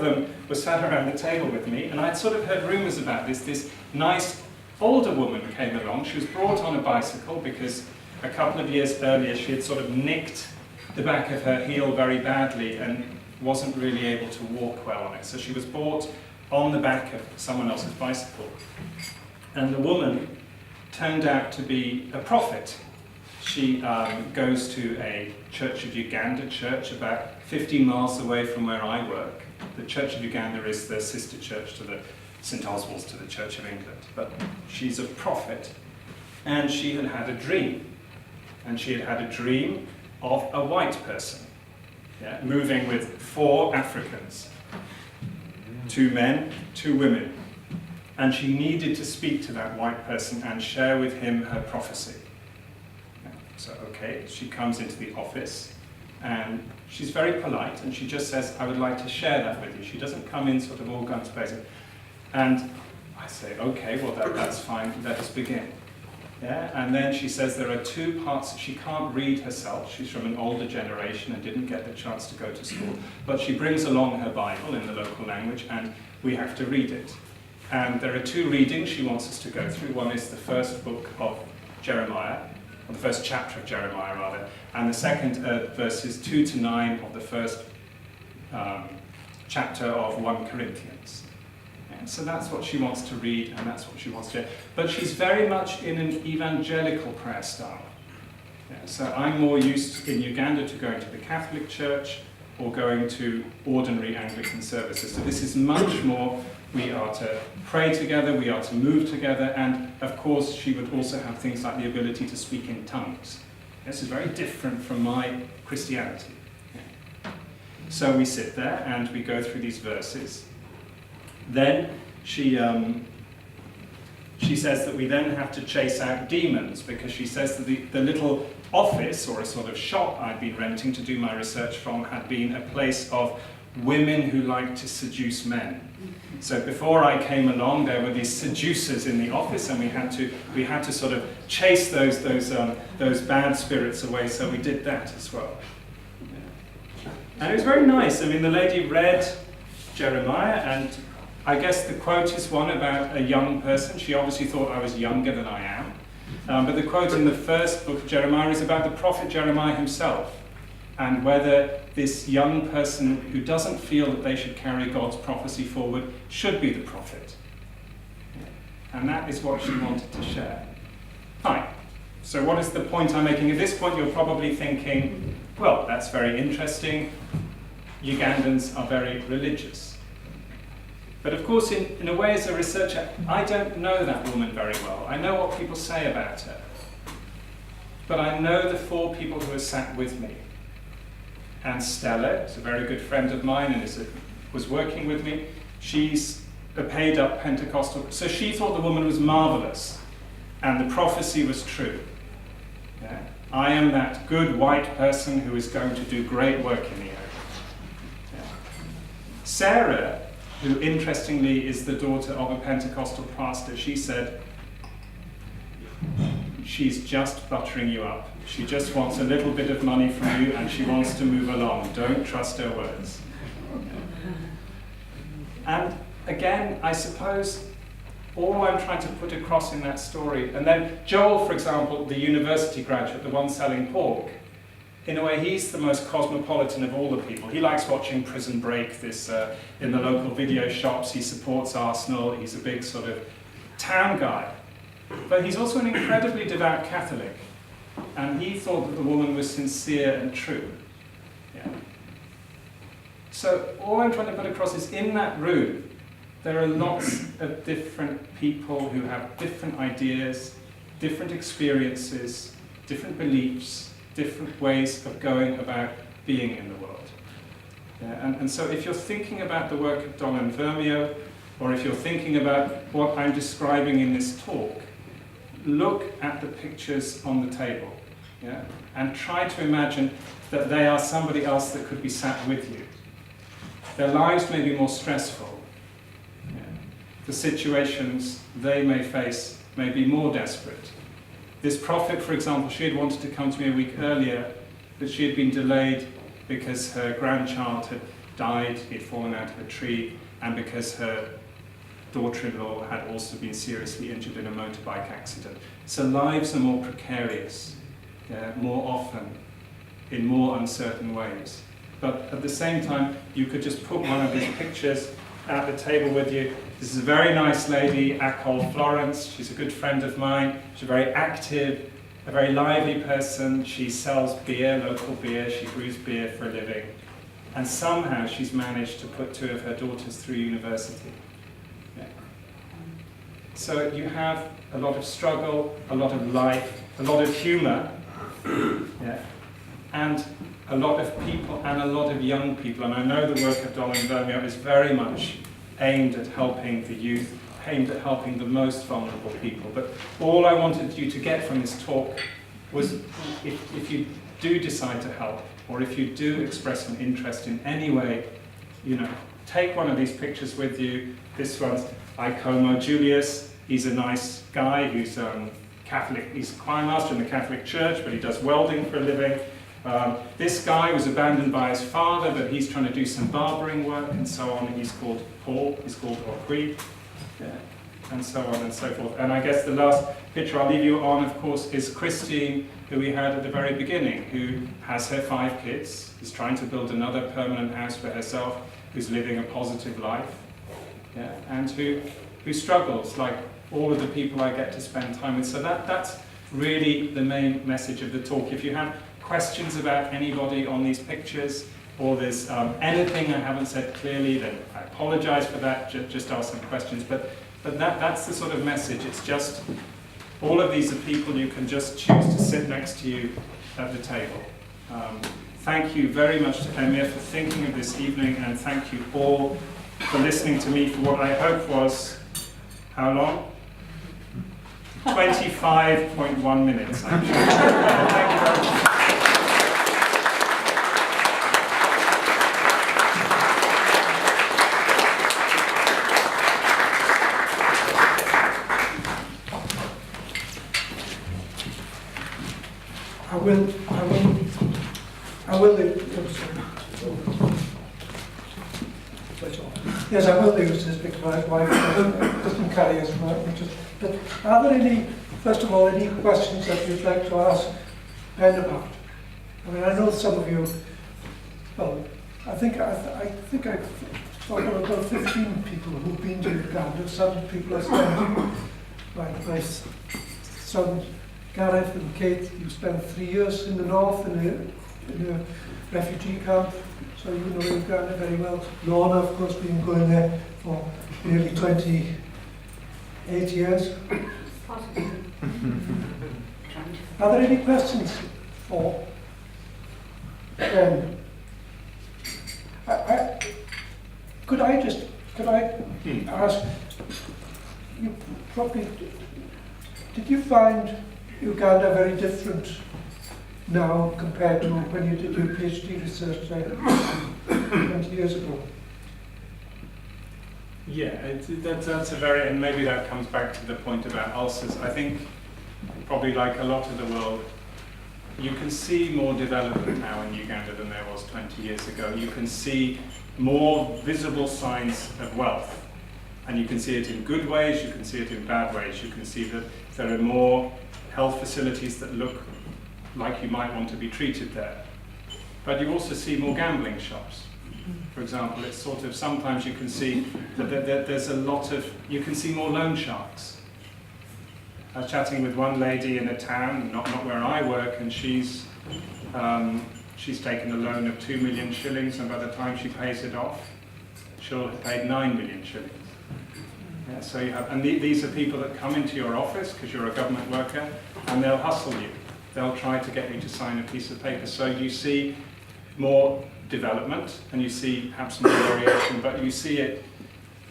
them were sat around the table with me, and I'd sort of heard rumours about this. This nice older woman came along. She was brought on a bicycle because a couple of years earlier she had sort of nicked the back of her heel very badly and wasn't really able to walk well on it. So she was brought on the back of someone else's bicycle. And the woman turned out to be a prophet. She goes to a Church of Uganda church about 15 miles away from where I work. The Church of Uganda is the sister church to the St. Oswald's to the Church of England. But she's a prophet, and she had had a dream. And she had had a dream of a white person, yeah, moving with 4 Africans, 2 men, 2 women. And she needed to speak to that white person and share with him her prophecy. Yeah, so, okay, she comes into the office, and she's very polite, and she just says, I would like to share that with you. She doesn't come in sort of all guns blazing. And I say, okay, well, that's fine, let us begin. Yeah? And then she says there are 2 parts. She can't read herself. She's from an older generation and didn't get the chance to go to school. But she brings along her Bible in the local language, and we have to read it. And there are 2 readings she wants us to go through. One is the first book of Jeremiah, or the first chapter of Jeremiah, rather, and the second verses 2 to 9 of the first chapter of 1 Corinthians. So that's what she wants to read, and that's what she wants to do. But she's very much in an evangelical prayer style. Yeah, so I'm more used in Uganda to going to the Catholic Church or going to ordinary Anglican services. So this is much more, we are to pray together, we are to move together, and of course she would also have things like the ability to speak in tongues. This is very different from my Christianity. Yeah. So we sit there and we go through these verses. Then she says that we then have to chase out demons, because she says that the little office or a sort of shop I'd been renting to do my research from had been a place of women who like to seduce men. So before I came along, there were these seducers in the office, and we had to sort of chase those bad spirits away. So we did that as well. Yeah. And it was very nice. I mean, the lady read Jeremiah, and I guess the quote is one about a young person. She obviously thought I was younger than I am. But the quote in the first book of Jeremiah is about the prophet Jeremiah himself, and whether this young person who doesn't feel that they should carry God's prophecy forward should be the prophet. And that is what she wanted to share. Fine. So what is the point I'm making? At this point you're probably thinking, well, that's very interesting. Ugandans are very religious. But of course, in a way, as a researcher, I don't know that woman very well. I know what people say about her. But I know the 4 people who have sat with me. And Stella is a very good friend of mine and was working with me. She's a paid-up Pentecostal. So she thought the woman was marvelous, and the prophecy was true. Yeah? I am that good white person who is going to do great work in the earth. Yeah. Sarah, who interestingly is the daughter of a Pentecostal pastor, she said, she's just buttering you up. She just wants a little bit of money from you, and she wants to move along. Don't trust her words. And again, I suppose all I'm trying to put across in that story, and then Joel, for example, the university graduate, the one selling pork, in a way, he's the most cosmopolitan of all the people. He likes watching Prison Break in the local video shops. He supports Arsenal. He's a big sort of town guy. But he's also an incredibly devout Catholic. And he thought that the woman was sincere and true. Yeah. So all I'm trying to put across is in that room, there are lots of different people who have different ideas, different experiences, different beliefs, different ways of going about being in the world. Yeah, and so if you're thinking about the work of Dolen Ffermio, or if you're thinking about what I'm describing in this talk, look at the pictures on the table, yeah, and try to imagine that they are somebody else that could be sat with you. Their lives may be more stressful. Yeah. The situations they may face may be more desperate. This prophet, for example, she had wanted to come to me a week earlier, but she had been delayed because her grandchild died, he'd fallen out of a tree, and because her daughter-in-law had also been seriously injured in a motorbike accident. So lives are more precarious, more often, in more uncertain ways. But at the same time, you could just put one of these pictures at the table with you. This is a very nice lady, Akol Florence. She's a good friend of mine. She's very active, a very lively person. She sells beer, local beer. She brews beer for a living. And somehow she's managed to put 2 of her daughters through university. Yeah. So you have a lot of struggle, a lot of life, a lot of humour, yeah, and a lot of people and a lot of young people. And I know the work of Dolen Ffermio is very much aimed at helping the youth, aimed at helping the most vulnerable people. But all I wanted you to get from this talk was, if you do decide to help, or if you do express an interest in any way, you know, take one of these pictures with you. This one's Icomo Julius. He's a nice guy who's Catholic. He's a choir master in the Catholic Church, but he does welding for a living. This guy was abandoned by his father, but he's trying to do some barbering work and so on. He's called Paul, he's called Aubrey, yeah, and so on and so forth. And I guess the last picture I'll leave you on, of course, is Christine, who we had at the very beginning, who has her 5 kids, is trying to build another permanent house for herself, who's living a positive life, yeah, and who struggles like all of the people I get to spend time with. So that's really the main message of the talk. If you have questions about anybody on these pictures, or there's anything I haven't said clearly, then I apologize for that, just ask some questions. But that's the sort of message. It's just, all of these are people you can just choose to sit next to you at the table. Thank you very much to Emir for thinking of this evening, and thank you all for listening to me for what I hope was, how long? 25.1 minutes, I'm sure. Thank you very much. Yes, I will use this because my wife doesn't carry as much. But are there any, first of all, any questions that you'd like to ask Ben about? I mean, I know some of you, well, I think I've thought about 15 people who've been to Uganda. Some people are spending, my son Gareth and Kate, you spent 3 years in the north in a refugee camp. So you know Uganda very well. Lorna, of course, been going there for nearly 28 years. Are there any questions for Ben? Could I ask you, probably, did you find Uganda very different now compared to when you did your PhD research there 20 years ago? Yeah, that's a very, and maybe that comes back to the point about ulcers. I think probably like a lot of the world, you can see more development now in Uganda than there was 20 years ago. You can see more visible signs of wealth, and you can see it in good ways, you can see it in bad ways. You can see that there are more health facilities that look like you might want to be treated there. But you also see more gambling shops. For example, it's sort of, sometimes you can see that there's a lot of, you can see more loan sharks. I was chatting with one lady in a town, not where I work, and she's taken a loan of 2 million shillings, and by the time she pays it off, she'll have paid 9 million shillings. Yeah, so you have, and these are people that come into your office because you're a government worker, and they'll hustle you. They'll try to get you to sign a piece of paper. So you see more development, and you see perhaps more variation, but you see it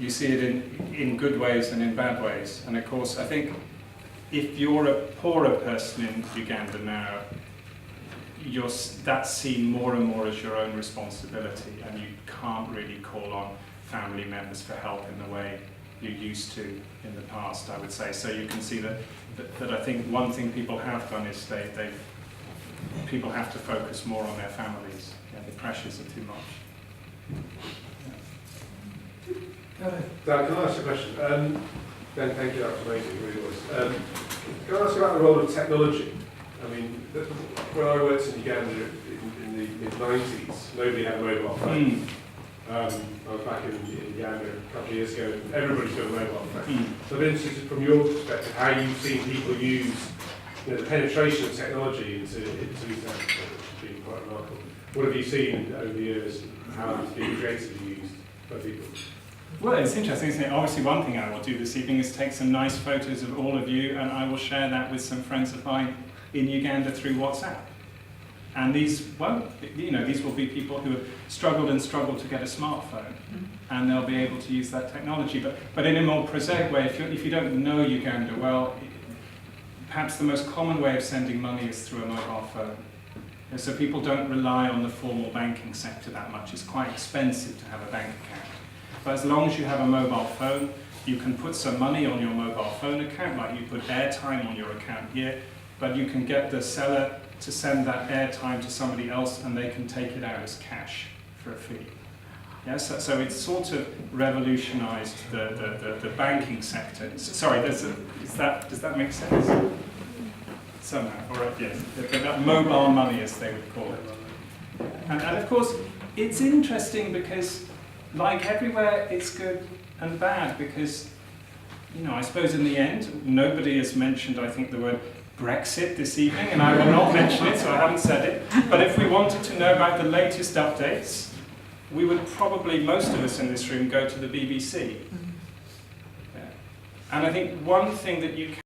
in good ways and in bad ways. And of course, I think if you're a poorer person in Uganda now, that's seen more and more as your own responsibility, and you can't really call on family members for help in the way you used to in the past, I would say. So you can see that I think one thing people have done is people have to focus more on their families. Yeah, the pressures are too much. Dan, can I ask a question? Ben, thank you, that was amazing, it really was. Can I ask about the role of technology? I mean, when I worked in Uganda in the mid-90s, nobody had a mobile phone. I was back in Uganda a couple of years ago, and everybody's got a mobile phone. So I've been interested from your perspective how you've seen people use the penetration of technology into that, which has been quite remarkable. What have you seen over the years, how it's been creatively used by people? Well, it's interesting, isn't it? Obviously, one thing I will do this evening is take some nice photos of all of you, and I will share that with some friends of mine in Uganda through WhatsApp. And these won't, these will be people who have struggled to get a smartphone, and they'll be able to use that technology. But in a more prosaic way, if you don't know Uganda well, perhaps the most common way of sending money is through a mobile phone. And so people don't rely on the formal banking sector that much. It's quite expensive to have a bank account. But as long as you have a mobile phone, you can put some money on your mobile phone account, like you put airtime on your account here, but you can get the seller to send that airtime to somebody else and they can take it out as cash for a fee. Yeah, so it's sort of revolutionized the banking sector. Sorry, does that make sense? Somehow, all right, yes. That mobile money, as they would call it. And of course, it's interesting because, like everywhere, it's good and bad because, I suppose in the end, nobody has mentioned, I think, the word Brexit this evening, and I will not mention it, so I haven't said it. But if we wanted to know about the latest updates, we would probably, most of us in this room, go to the BBC. Yeah. And I think one thing that you can